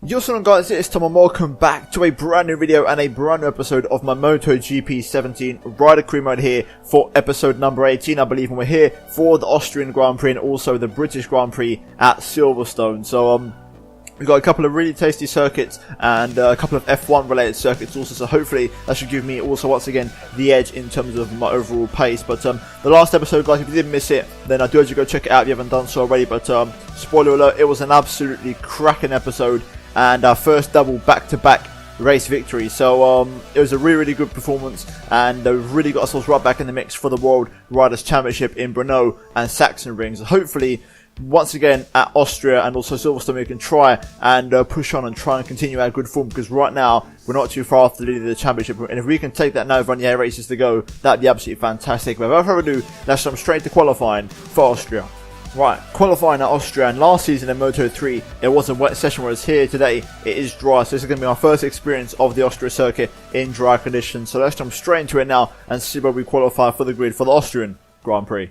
What's going on, guys? It's Tom and welcome back to a brand new video and a brand new episode of my MotoGP 17 Rider Crew Mode here for episode number 18, I believe, and we're here for the Austrian Grand Prix and also the British Grand Prix at Silverstone. So, we've got a couple of really tasty circuits and a couple of F1 related circuits also, so hopefully that should give me also once again the edge in terms of my overall pace. But the last episode, guys, if you didn't miss it, then I do urge you to go check it out if you haven't done so already. But spoiler alert, it was an absolutely cracking episode and our first double back-to-back race victory. So it was a really good performance, and we've really got ourselves right back in the mix for the World Riders' Championship in Brno and Sachsenring. So hopefully, once again at Austria and also Silverstone, we can try and push on and try and continue our good form, because right now we're not too far off the lead of the championship, and if we can take that now with only 8 races to go, that'd be absolutely fantastic. But without further ado, let's jump straight to qualifying for Austria. Right, qualifying at Austria, and last season in Moto3 it was a wet session, whereas here today it is dry, so this is going to be my first experience of the Austria circuit in dry conditions. So let's jump straight into it now and see where we qualify for the grid for the Austrian Grand Prix.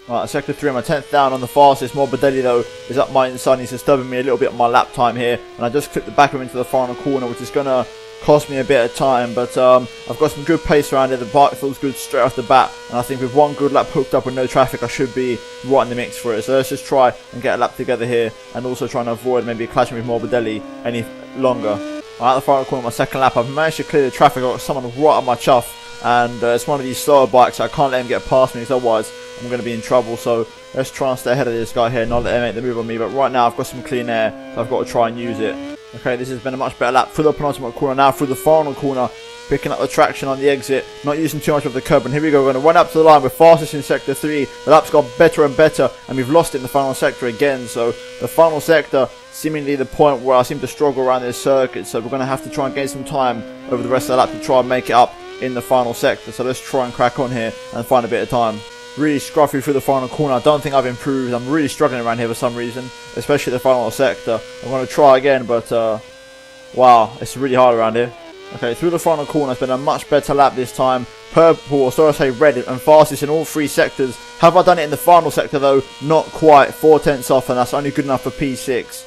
Right, sector 3, I'm a 10th down on the fastest. Morbidelli though is up my inside, he's disturbing me a little bit on my lap time here, and I just clipped the back of him into the final corner, which is going to cost me a bit of time, but I've got some good pace around it. The bike feels good straight off the bat, and I think with one good lap hooked up with no traffic, I should be right in the mix for it. So let's just try and get a lap together here, and also trying to avoid maybe clashing with Morbidelli any longer. Right, at the final corner, my second lap, I've managed to clear the traffic. I've got someone right on my chuff, and it's one of these slower bikes, so I can't let him get past me, because otherwise I'm going to be in trouble. So let's try and stay ahead of this guy here, not let him make the move on me. But right now I've got some clean air, so I've got to try and use it. Okay, this has been a much better lap through the penultimate corner, now through the final corner, picking up the traction on the exit, not using too much of the curb, and here we go, we're going to run up to the line, we're fastest in sector 3, the lap's got better and better, and we've lost it in the final sector again. So the final sector, seemingly the point where I seem to struggle around this circuit, so we're going to have to try and gain some time over the rest of the lap to try and make it up in the final sector. So let's try and crack on here and find a bit of time. Really scruffy through the final corner. I don't think I've improved. I'm really struggling around here for some reason, especially the final sector. I'm going to try again, but wow, it's really hard around here. Okay, through the final corner, it's been a much better lap this time. Purple, or so I say red, and fastest in all 3 sectors. Have I done it in the final sector though? Not quite. 4 tenths off, and that's only good enough for P6.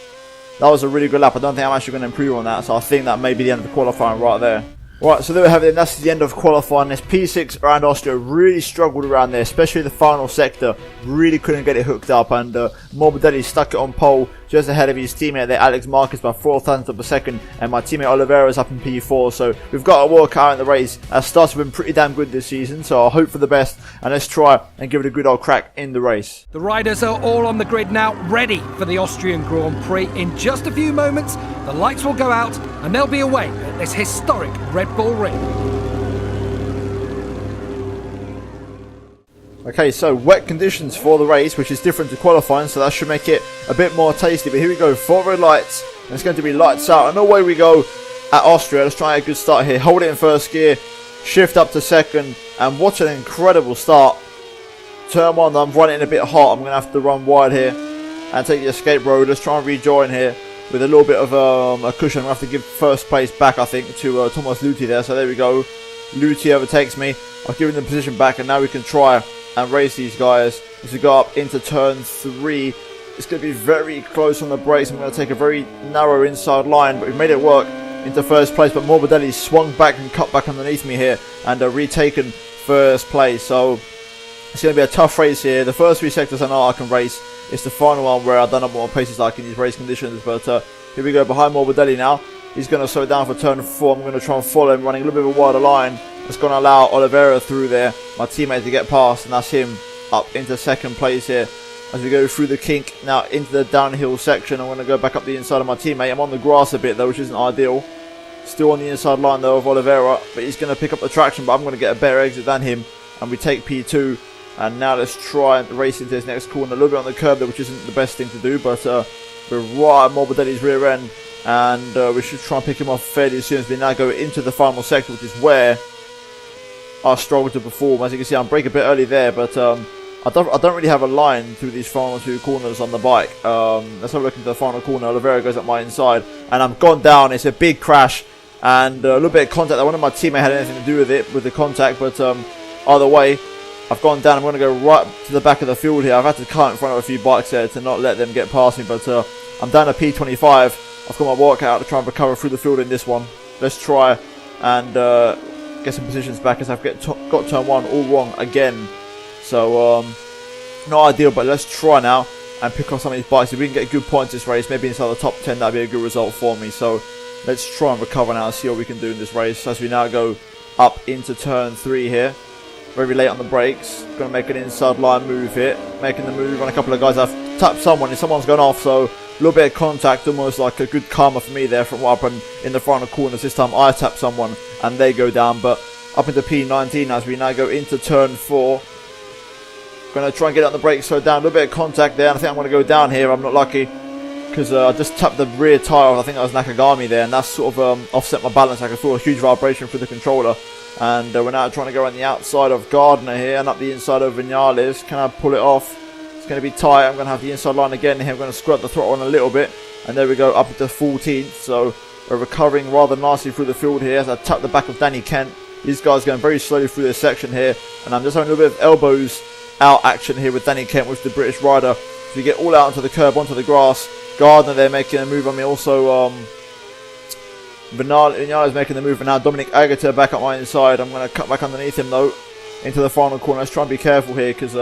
That was a really good lap. I don't think I'm actually going to improve on that, so I think that may be the end of the qualifying right there. Right, so there we have it, and that's the end of qualifying. This P6 around Austria really struggled around there, especially the final sector. Really couldn't get it hooked up, and Morbidelli stuck it on pole just ahead of his teammate there, Alex Marquez, by 4 thousandths of a second, and my teammate Oliveira is up in P4. So we've got to work out in the race. Our starts have been pretty damn good this season, so I'll hope for the best, and let's try and give it a good old crack in the race. The riders are all on the grid now, ready for the Austrian Grand Prix. In just a few moments, the lights will go out, and they'll be away at this historic Red Bull Ring. Okay, so wet conditions for the race, which is different to qualifying, so that should make it a bit more tasty. But here we go, 4 red lights, and it's going to be lights out, and away we go at Austria. Let's try a good start here. Hold it in first gear, shift up to second, and what an incredible start. Turn 1, I'm running a bit hot. I'm going to have to run wide here and take the escape road. Let's try and rejoin here with a little bit of a cushion. I'm going to have to give first place back, I think, to Thomas Luthi there. So there we go. Luthi overtakes me. I've given the position back, and now we can try and race these guys as we go up into turn 3. It's going to be very close on the brakes. I'm going to take a very narrow inside line, but we've made it work into first place. But Morbidelli swung back and cut back underneath me here and retaken first place. So it's going to be a tough race here. The first 3 sectors I know I can race. It's the final one where I don't know what my pace is like in these race conditions. But here we go behind Morbidelli now. He's going to slow it down for turn 4. I'm going to try and follow him, running a little bit of a wider line. It's going to allow Oliveira through there, my teammate, to get past, and that's him up into second place here. As we go through the kink, now into the downhill section, I'm going to go back up the inside of my teammate. I'm on the grass a bit though, which isn't ideal. Still on the inside line though of Oliveira, but he's going to pick up the traction, but I'm going to get a better exit than him, and we take P2. And now let's try and race into this next corner, a little bit on the curb there, which isn't the best thing to do, but we're right at Morbidelli's rear end, and we should try and pick him off fairly as soon as we now go into the final sector, which is where I struggle to perform. As you can see, I'm braking a bit early there, but I don't really have a line through these final 2 corners on the bike. Let's have a look into the final corner. Oliveira goes up my inside, and I'm gone down. It's a big crash, and a little bit of contact. I wonder if my teammate had anything to do with it, with the contact, but either way, I've gone down. I'm going to go right to the back of the field here. I've had to cut in front of a few bikes there to not let them get past me, but I'm down to P25. I've got my workout to try and recover through the field in this one. Let's try and get some positions back, as I've got turn 1 all wrong again. So, not ideal, but let's try now and pick off some of these bikes. If we can get good points this race, maybe inside the top 10, that'd be a good result for me. So, let's try and recover now and see what we can do in this race as we now go up into turn 3 here. Very late on the brakes. Going to make an inside line move here. Making the move on a couple of guys. I've tapped someone and someone's gone off, so a little bit of contact, almost like a good karma for me there from what happened in the final corners. This time I tap someone and they go down, but up into P19 as we now go into turn 4. Going to try and get on the brakes, so down, a little bit of contact there, and I think I'm going to go down here. I'm not lucky, because I just tapped the rear tyre. I think that was Nakagami there, and that's sort of offset my balance. I could feel a huge vibration through the controller. And we're now trying to go on the outside of Gardner here and up the inside of Vinales. Can I pull it off? It's going to be tight. I'm going to have the inside line again here. I'm going to squirt the throttle on a little bit. And there we go, up into 14th. So we're recovering rather nicely through the field here as I tap the back of Danny Kent. These guys going very slowly through this section here. And I'm just having a little bit of elbows out action here with Danny Kent, with the British rider. So we get all out onto the curb, onto the grass. Gardner there making a move on me. Also, Vinales making the move, and now Dominic Agata back up my inside. I'm going to cut back underneath him though into the final corner. Let's try and be careful here, because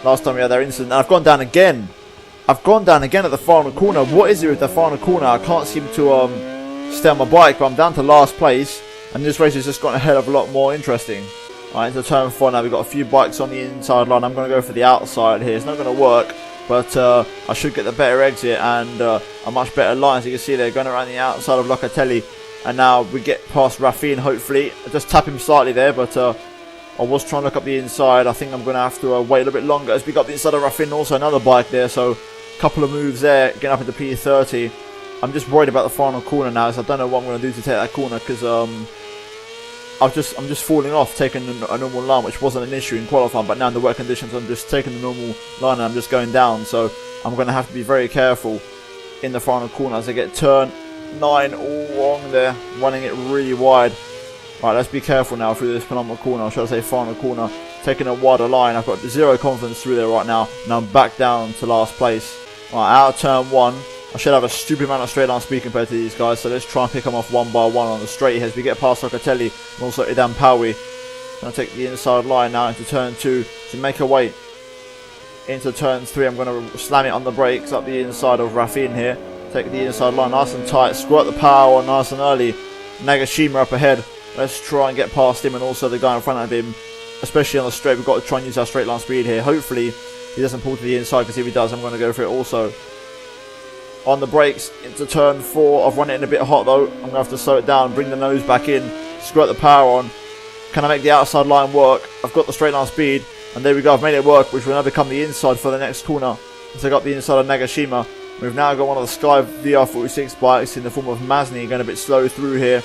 last time we had that incident, and I've gone down again. I've gone down again at the final corner. What is it with the final corner? I can't seem to stay on my bike, but I'm down to last place, and this race has just gotten a hell of a lot more interesting. Alright, into turn 4 now. We've got a few bikes on the inside line. I'm going to go for the outside here. It's not going to work, but I should get the better exit and a much better line. As you can see, they're going around the outside of Locatelli. And now we get past Raffin, hopefully. I just tap him slightly there, but I was trying to look up the inside. I think I'm going to have to wait a little bit longer as we got the inside of Raffin. Also another bike there, so a couple of moves there, getting up into P30. I'm just worried about the final corner now, so I don't know what I'm going to do to take that corner, because I'm just falling off, taking a normal line, which wasn't an issue in qualifying, but now in the wet conditions I'm just taking the normal line and I'm just going down. So I'm going to have to be very careful in the final corner as I get turn 9 all wrong there, running it really wide. Right, let's be careful now through this penultimate corner, or should I say final corner, taking a wider line. I've got zero confidence through there right now, and I'm back down to last place. Right, out of turn 1, I should have a stupid amount of straight line speed compared to these guys, so let's try and pick them off one by one on the straight here as we get past Locatelli and also Idan Pawi. Going to take the inside line now into turn 2 to make a way into turn 3. I'm going to slam it on the brakes up the inside of Raffin here. Take the inside line nice and tight, squirt the power on nice and early. Nagashima up ahead. Let's try and get past him and also the guy in front of him, especially on the straight. We've got to try and use our straight line speed here. Hopefully he doesn't pull to the inside, because if he does, I'm going to go for it also. On the brakes into turn 4. I've run it in a bit hot though. I'm going to have to slow it down, bring the nose back in, squirt the power on. Can I make the outside line work? I've got the straight line speed, and there we go. I've made it work, which will now become the inside for the next corner. So I got the inside of Nagashima. We've now got one of the Sky VR46 bikes in the form of Masny, going a bit slow through here.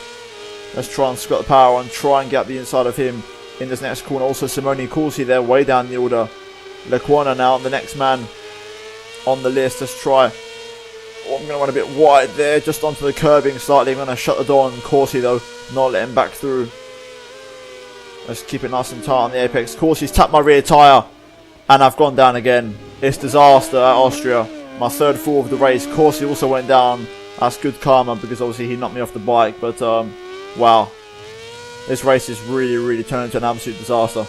Let's try and squirt the power on, try and get the inside of him in this next corner. Also Simone Corsi there, way down the order. Lequana now, the next man on the list. Let's try. Oh, I'm going to run a bit wide there, just onto the curbing slightly. I'm going to shut the door on Corsi though, not let him back through. Let's keep it nice and tight on the apex. Corsi's tapped my rear tyre, and I've gone down again. It's disaster at Austria. My third fall of the race. Corsi also went down. That's good karma, because obviously he knocked me off the bike. But wow, this race is really turned into an absolute disaster.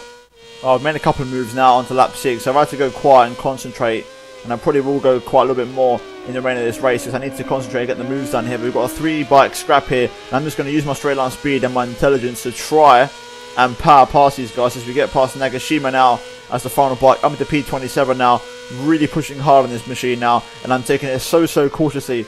I've made a couple of moves now onto lap 6, so I've had to go quiet and concentrate, and I probably will go quite a little bit more in the remainder of this race, because I need to concentrate and get the moves done here. But we've got a 3-bike scrap here, and I'm just going to use my straight line speed and my intelligence to try and power past these guys as we get past Nagashima now as the final bike. I'm into P27 now, really pushing hard on this machine now, and I'm taking it so cautiously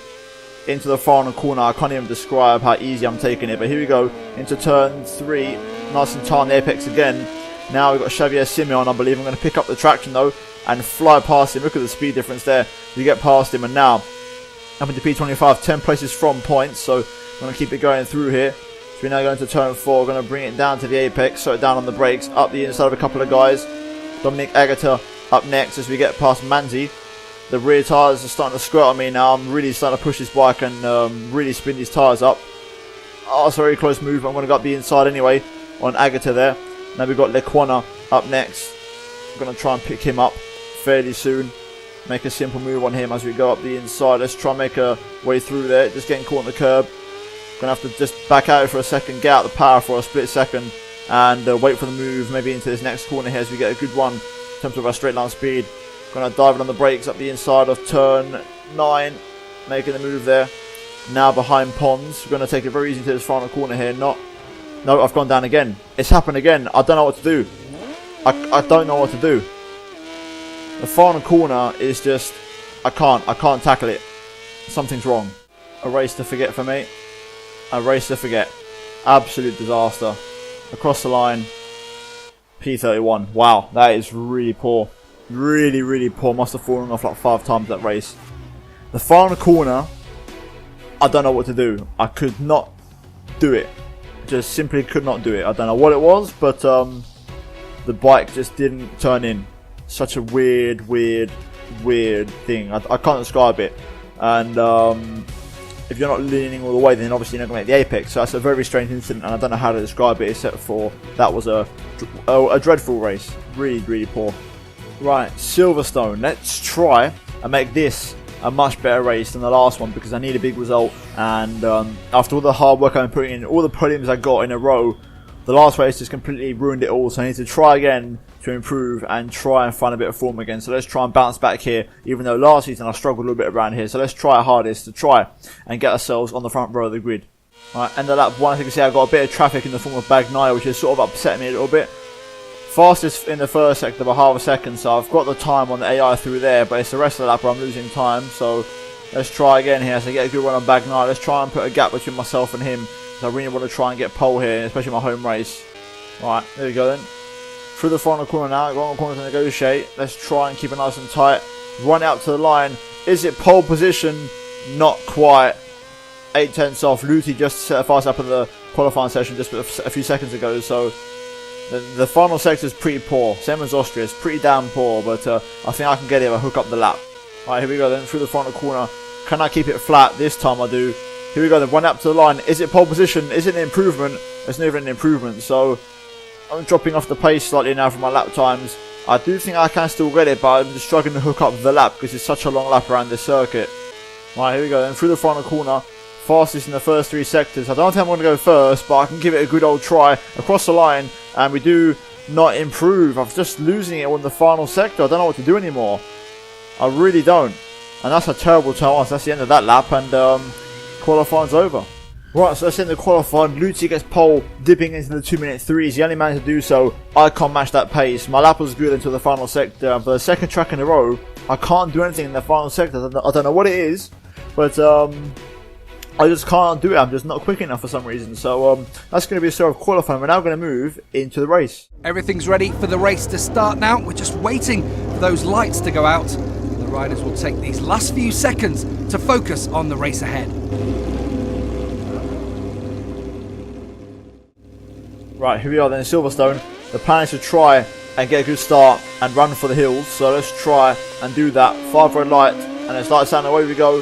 into the final corner. I can't even describe how easy I'm taking it, but here we go into turn 3, nice and tight on the apex again. Now we've got Xavier Simeon. I believe I'm going to pick up the traction though and fly past him. Look at the speed difference there. You get past him, and now up into P25, 10 places from points, so I'm going to keep it going through here. So we're now going to turn 4, going to bring it down to the apex, slow it down on the brakes, up the inside of a couple of guys. Dominic Agata up next as we get past Manzi. The rear tyres are starting to squirt on me now. I'm really starting to push this bike and really spin these tyres up. Oh, it's a very close move. I'm going to go up the inside anyway on Agata there. Now we've got Lequana up next. I'm going to try and pick him up fairly soon. make a simple move on him as we go up the inside. Let's try and make a way through there. Just getting caught on the curb. Gonna have to just back out for a second, get out the power for a split second, and wait for the move maybe into this next corner here as we get a good one in terms of our straight line speed. Gonna dive it on the brakes up the inside of turn 9, making the move there. Now behind Pons. We're gonna take it very easy to this final corner here. No, I've gone down again. It's happened again. I don't know what to do. I don't know what to do. The final corner is just, I can't tackle it. Something's wrong. A race to forget for me. A race to forget. Absolute disaster. Across the line. P31. Wow, that is really poor. Really, really poor. Must have fallen off like 5 times that race. The final corner, I don't know what to do. I could not do it. Just simply could not do it. I don't know what it was, but the bike just didn't turn in. Such a weird thing. I can't describe it. And if you're not leaning all the way, then obviously you're not going to make the apex. So that's a very strange incident, and I don't know how to describe it except for that was a dreadful race. Really, really poor. Right, Silverstone. Let's try and make this a much better race than the last one because I need a big result. And after all the hard work I'm putting in, all the podiums I got in a row, the last race just completely ruined it all. So I need to try again to improve and try and find a bit of form again. So let's try and bounce back here, even though last season I struggled a little bit around here. So let's try our hardest to try and get ourselves on the front row of the grid. Right, end of lap 1, as you can see, I got a bit of traffic in the form of Bagnaia, which has sort of upset me a little bit. Fastest in the first sector by half a second, so I've got the time on the AI through there, but it's the rest of the lap where I'm losing time. So let's try again here. So get a good run on Bagnaia. Let's try and put a gap between myself and him. So I really want to try and get pole here, especially my home race. Alright, there we go then. Through the final corner now, got one corner to negotiate. Let's try and keep it nice and tight. Run out to the line. Is it pole position? Not quite. 8/10 off. Luthi just set a fast up in the qualifying session just a few seconds ago, so the final sector is pretty poor. Same as Austria, it's pretty damn poor, but I think I can get it if I hook up the lap. Alright, here we go then, through the final corner. Can I keep it flat? This time I do. Here we go then, one up to the line. Is it pole position? Is it an improvement? It's not even an improvement, so I'm dropping off the pace slightly now from my lap times. I do think I can still get it, but I'm just struggling to hook up the lap because it's such a long lap around this circuit. Alright, here we go then, through the final corner. Fastest in the first 3 sectors. I don't think I'm going to go first, but I can give it a good old try across the line, and we do not improve. I'm just losing it on the final sector. I don't know what to do anymore. I really don't. And that's a terrible turn. That's the end of that lap, and qualifying's over. Right, so that's in the qualifying. Luthi gets pole, dipping into the 2-minute 3. He's the only man to do so. I can't match that pace. My lap was good until the final sector. For the second track in a row, I can't do anything in the final sector. I don't know what it is, but I just can't do it. I'm just not quick enough for some reason. So that's going to be a sort of qualifying. We're now going to move into the race. Everything's ready for the race to start now. We're just waiting for those lights to go out. The riders will take these last few seconds to focus on the race ahead. Right, here we are then in Silverstone. The plan is to try and get a good start and run for the hills. So let's try and do that. 5 red light, and it's lights down, away we go.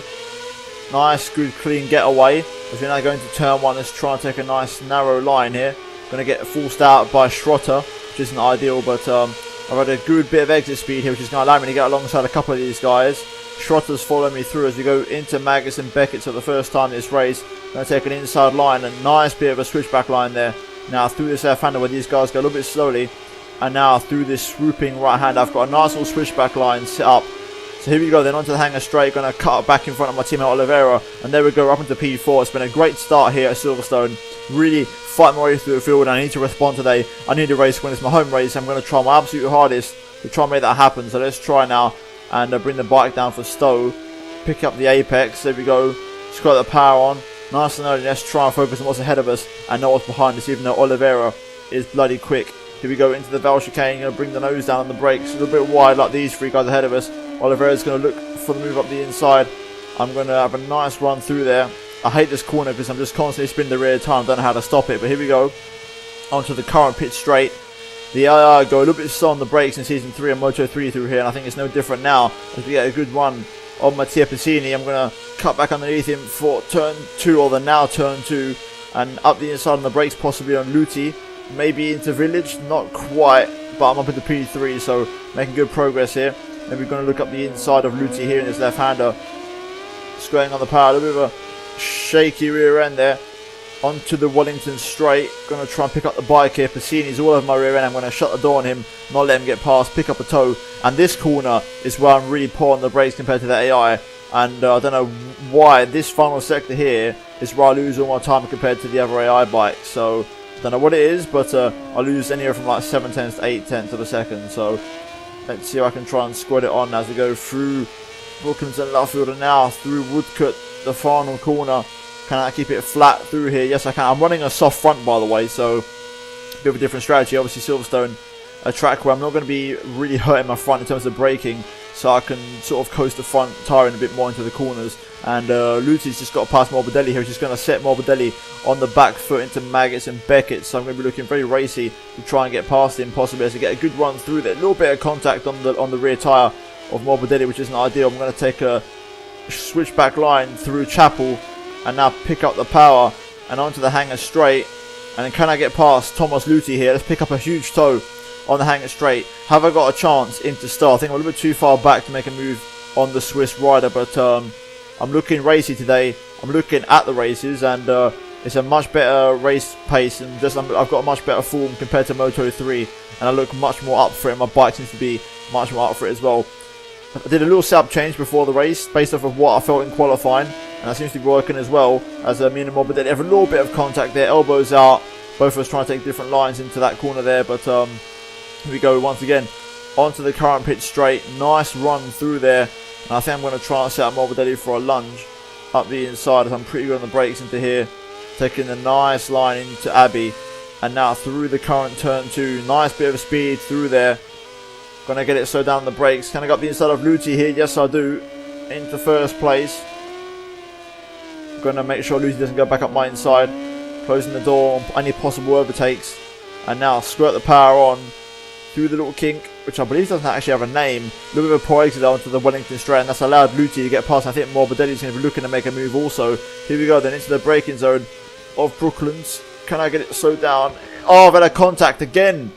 Nice, good, clean getaway. As we're now going to turn 1, let's try and take a nice narrow line here. Going to get forced out by Schrotter, which isn't ideal, but I've had a good bit of exit speed here, which is going to allow me to get alongside a couple of these guys. Schrotter's following me through as we go into Magus and Beckett for the first time this race. Going to take an inside line, a nice bit of a switchback line there. Now through this left-hander where these guys go a little bit slowly. And now through this swooping right-hand, I've got a nice little switchback line set up. So here we go then, onto the hanger straight, going to cut back in front of my teammate Oliveira, and there we go, up into P4. It's been a great start here at Silverstone, really fighting my way through the field, and I need to respond today. I need a race when it's my home race. I'm going to try my absolute hardest to try and make that happen. So let's try now and bring the bike down for Stowe, pick up the apex, there we go, just got the power on, nice and early. Let's try and focus on what's ahead of us and not what's behind us, even though Oliveira is bloody quick. Here we go into the Val chicane, going to bring the nose down on the brakes, a little bit wide like these 3 guys ahead of us. Oliveira's going to look for the move up the inside. I'm going to have a nice run through there. I hate this corner because I'm just constantly spinning the rear tire. I don't know how to stop it, but here we go. Onto the current pit straight. The AI go a little bit slow on the brakes in Season 3 and Moto 3 through here, and I think it's no different now as we get a good run on Mattia Piscini. I'm going to cut back underneath him for turn 2, or the now turn 2, and up the inside on the brakes, possibly on Luthi. Maybe into Village, not quite, but I'm up into P3, so making good progress here. Then we're going to look up the inside of Luti here in his left-hander. Squaring on the power, a little bit of a shaky rear end there. Onto the Wellington straight. Going to try and pick up the bike here. Passini's all over my rear end. I'm going to shut the door on him, not let him get past, pick up a toe. And this corner is where I'm really poor on the brakes compared to the AI. And I don't know why this final sector here is where I lose all my time compared to the other AI bikes. So I don't know what it is, but I lose anywhere from like 7 tenths to 8 tenths of a second. So let's see if I can try and squad it on as we go through Brooklands and Luffield, and now through Woodcut, the final corner. Can I keep it flat through here? Yes, I can. I'm running a soft front, by the way, so a bit of a different strategy. Obviously, Silverstone, a track where I'm not going to be really hurting my front in terms of braking, so I can sort of coast the front tyre in a bit more into the corners. And Luti's just got to pass Morbidelli here, which is going to set Morbidelli on the back foot into Maggots and Beckett. So I'm going to be looking very racy to try and get past him, possibly as to get a good run through there. A little bit of contact on the rear tyre of Morbidelli, which isn't ideal. I'm going to take a switchback line through Chapel and now pick up the power and onto the hanger straight. And then can I get past Thomas Luthi here? Let's pick up a huge toe on the hanger straight. Have I got a chance into start? I think I'm a little bit too far back to make a move on the Swiss rider, but I'm looking racy today. I'm looking at the races, and it's a much better race pace, and I've got a much better form compared to Moto 3, and I look much more up for it. My bike seems to be much more up for it as well. I did a little setup change before the race based off of what I felt in qualifying, and that seems to be working as well, as me and Morbidelli have a little bit of contact there, elbows out, both of us trying to take different lines into that corner there, but here we go once again onto the current pit straight. Nice run through there, and I think I'm going to try and set up Morbidelli for a lunge up the inside, as I'm pretty good on the brakes into here, taking the nice line into Abbey, and now through the current turn 2, nice bit of speed through there. Gonna get it slowed down the brakes. Can I get up the inside of Luthi here? Yes, I do. Into first place. Gonna make sure Luthi doesn't go back up my inside. Closing the door on any possible overtakes. And now squirt the power on through the little kink, which I believe doesn't actually have a name. A little bit of poor exit onto the Wellington straight, and that's allowed Luthi to get past. I think Morbidelli's going to be looking to make a move also. Here we go then into the braking zone of Brooklands. Can I get it slowed down? Oh, I've had a contact again.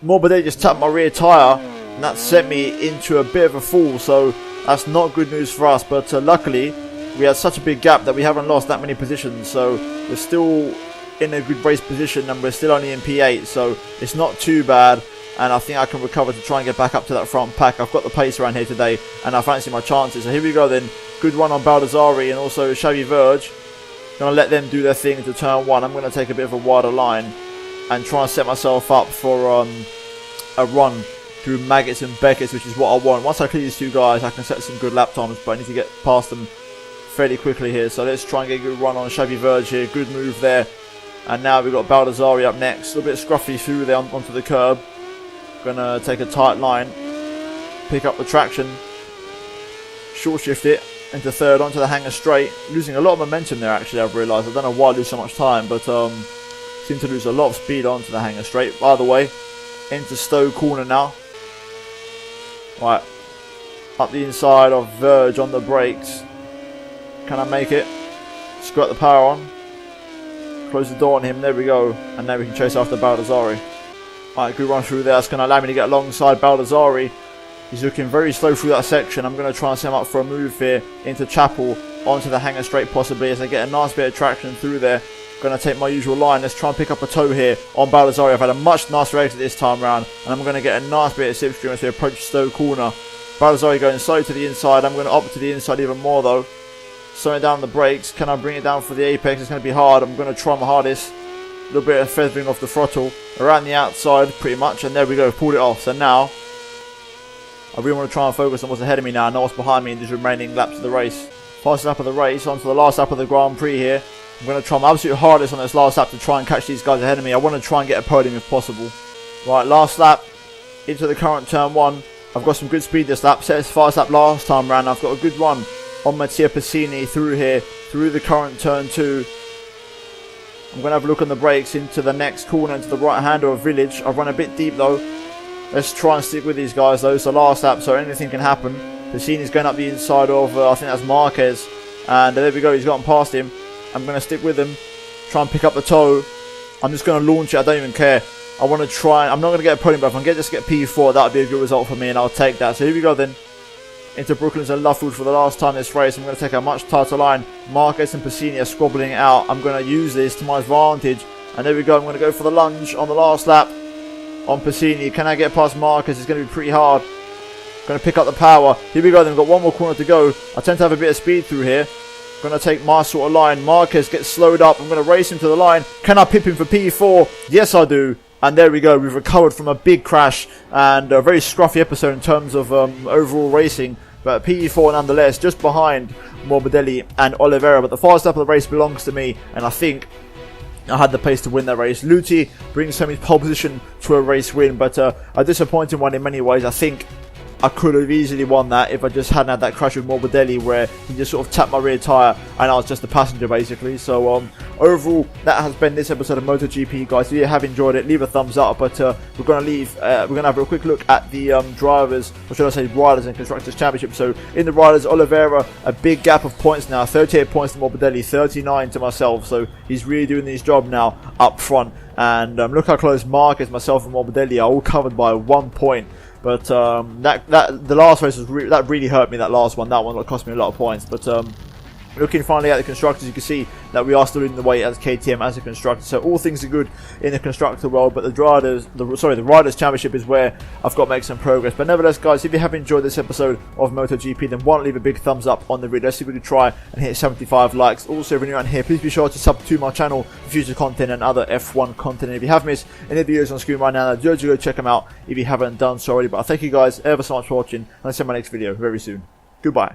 Morbidelli just tapped my rear tyre, and that sent me into a bit of a fall, so that's not good news for us. But luckily, we had such a big gap that we haven't lost that many positions, so we're still in a good race position, and we're still only in P8, so it's not too bad, and I think I can recover to try and get back up to that front pack. I've got the pace around here today, and I fancy my chances. So here we go then, good run on Baldassari and also Xavi Verge. Going to let them do their thing into turn 1. I'm going to take a bit of a wider line and try and set myself up for a run through Maggots and Beckett, which is what I want. Once I clear these two guys, I can set some good lap times, but I need to get past them fairly quickly here. So let's try and get a good run on Xavi Verge here. Good move there. And now we've got Baldassari up next. A little bit scruffy through there onto the curb. Gonna take a tight line, pick up the traction, short shift it into third onto the hanger straight. Losing a lot of momentum there, actually, I've realised. I don't know why I lose so much time, but seem to lose a lot of speed onto the hanger straight. By the way, into Stowe corner now. Right, up the inside of Verge on the brakes. Can I make it? Squirt the power on. Close the door on him. There we go. And now we can chase after Baldassari. Right, good run through there. That's going to allow me to get alongside Baldassari. He's looking very slow through that section. I'm going to try and set him up for a move here into Chapel onto the hanger straight, possibly, as I get a nice bit of traction through there. Going to take my usual line. Let's try and pick up a toe here on Baldassari. I've had a much nicer exit this time round, and I'm going to get a nice bit of slipstream as we approach Stowe corner. Baldassari going slow to the inside. I'm going to opt to the inside even more though. Slowing down the brakes. Can I bring it down for the apex? It's going to be hard. I'm going to try my hardest. A little bit of feathering off the throttle around the outside pretty much, and there we go, pulled it off. So now I really want to try and focus on what's ahead of me now, not what's behind me in these remaining laps of the race. Fastest lap of the race, onto the last lap of the Grand Prix here. I'm going to try my absolute hardest on this last lap to try and catch these guys ahead of me. I want to try and get a podium if possible. Right, last lap into the current turn 1. I've got some good speed this lap, set as fast lap last time round. I've got a good run on Mattia Passini through here, through the current turn 2. I'm going to have a look on the brakes into the next corner, into the right hander of Village. I've run a bit deep though. Let's try and stick with these guys though. It's the last lap, so anything can happen. Passini's going up the inside of, I think that's Marquez. And there we go, he's gotten past him. I'm going to stick with him, try and pick up the toe. I'm just going to launch it, I don't even care. I want to try. I'm not going to get a podium, but if I can just get P4, that would be a good result for me, and I'll take that. So here we go then. Into Brooklands and Luffield for the last time this race. I'm going to take a much tighter line. Marquez and Piscini are squabbling it out. I'm going to use this to my advantage. And there we go. I'm going to go for the lunge on the last lap on Piscini. Can I get past Marquez? It's going to be pretty hard. Going to pick up the power. Here we go then. We've got one more corner to go. I tend to have a bit of speed through here. Going to take my sort of line. Marquez gets slowed up. I'm going to race him to the line. Can I pip him for P4? Yes, I do. And there we go. We've recovered from a big crash and a very scruffy episode in terms of overall racing. But P4 nonetheless, just behind Morbidelli and Oliveira. But the fast lap of the race belongs to me, and I think I had the pace to win that race. Luthi brings home his pole position to a race win, but a disappointing one in many ways. I think I could have easily won that if I just hadn't had that crash with Morbidelli where he just sort of tapped my rear tyre and I was just a passenger basically. So overall, that has been this episode of MotoGP, guys. If you have enjoyed it, leave a thumbs up. But we're going to have a quick look at the drivers, or should I say riders and constructors championship. So in the riders, Oliveira, a big gap of points now, 38 points to Morbidelli, 39 to myself. So he's really doing his job now up front. And look how close Marquez, myself and Morbidelli are all covered by 1 point. But the last race was that really hurt me. That last one, that one cost me a lot of points. But looking finally at the constructors, you can see that we are still in the way as KTM as a constructor. So all things are good in the constructor world. But the riders championship is where I've got to make some progress. But nevertheless, guys, if you have enjoyed this episode of MotoGP, then why not leave a big thumbs up on the video. Let's see if we can try and hit 75 likes. Also, if you're new around here, please be sure to sub to my channel for future content and other F1 content. And if you have missed any videos on screen right now, I do urge you to go check them out if you haven't done so already. But I thank you guys ever so much for watching, and I'll see you in my next video very soon. Goodbye.